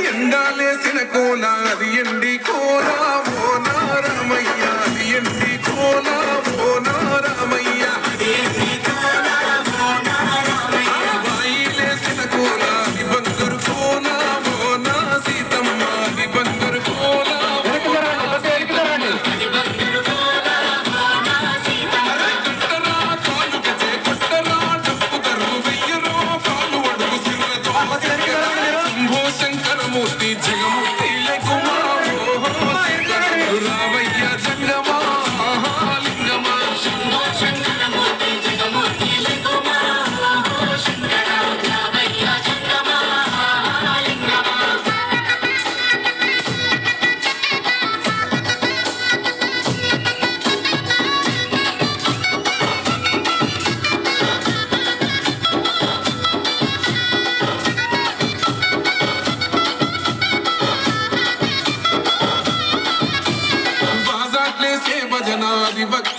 ఎండాలేసిన కోల అది ఎండి కోల ఓ నారమయ్య అది ఎండి కోల ఓ నారమయ్య వాయిలేసిన కోల అది బంగారు కోల ఓ నా సీతమ్మ అది బంగారు కోల మూర్తి జగమూర్తి లేకుమా రావయ్య జంగమా లింగమా శంకరమూర్తి జగమూర్తి లేకుమా రావయ్య జంగమా లింగమా భజనాది భక్తి